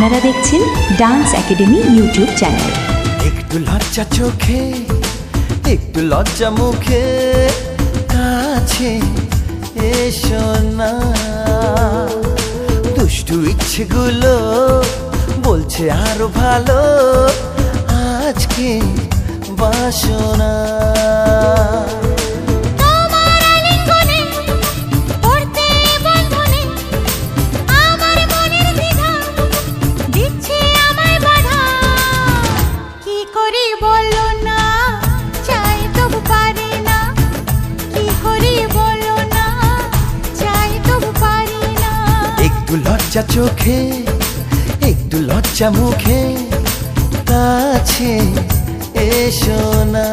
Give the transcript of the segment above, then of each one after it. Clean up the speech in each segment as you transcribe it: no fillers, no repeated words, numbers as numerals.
আপনারা দেখছেন dance academy YouTube channel. একটু লজ্জা চোখে, একটু লজ্জা মুখে, কাছে এসো না। দুষ্টু ইচ্ছেগুলো বলছে আরো ভালো, আজকে বাসনা। একটু লজ্জা চোখে, একটু লজ্জা মুখে, কাছে এসো না।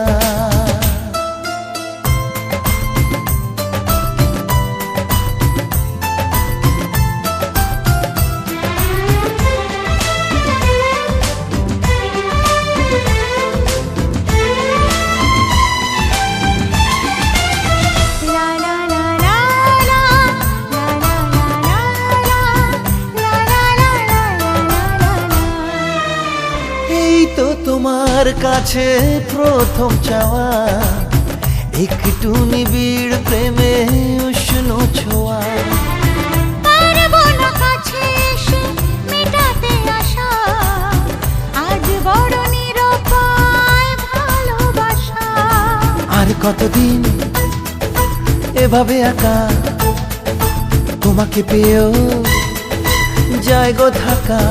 তো তোমার কাছে প্রথম চাওয়া, একটু নিবিড় প্রেমে উষ্ণ ছোঁয়া। আর কতদিন এভাবে একা তোমাকে পেয়েও যায় গো থাকা।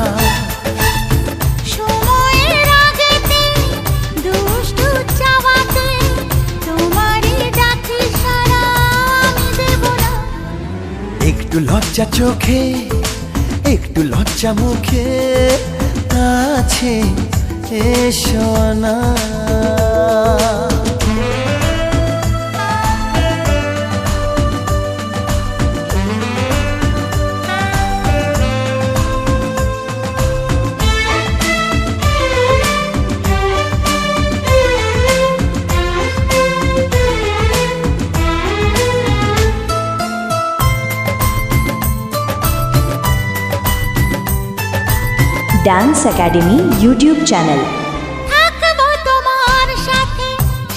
একটু লজ্জা চোখে, একটু লজ্জা মুখে, কাছে এসো না। Dance academy YouTube channel. থাকবো তোমার সাথে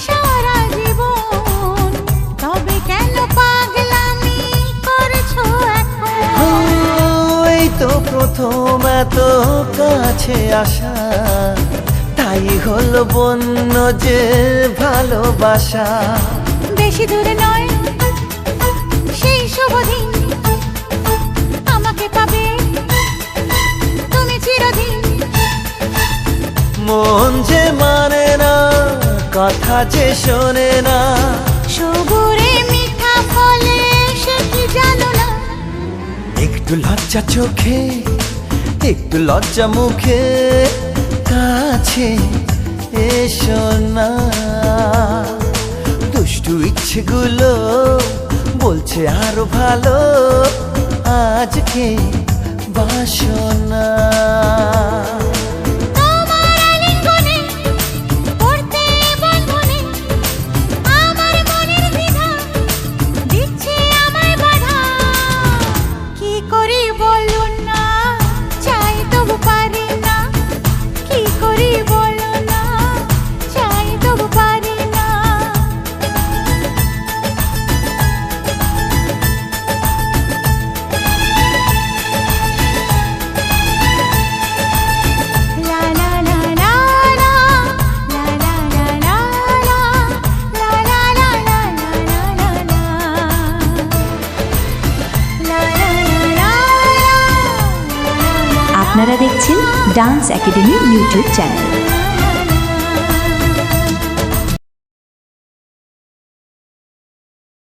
সারা জীবন, তবে কেন পাগলামি করছো এখন? এই তো প্রথম এত কাছে আসা, তাই হলো বন্য যে ভালোবাসা। বেশি দূরে নয় সেই শুভ দিন, আমাকে পাবে তুমি চিরদিন। মন যে মানে না, কথা যে শোনে না, সবুরে মিঠা ফলে সে কি জানো না। একটু লজ্জা চোখে, একটু লজ্জা মুখে, কাছে এসো না। দুষ্টু ইচ্ছেগুলো বলছে আরো ভালো, আজকে বাসনা। আপনারা দেখছেন ডান্স একাডেমি ইউটিউব চ্যানেল।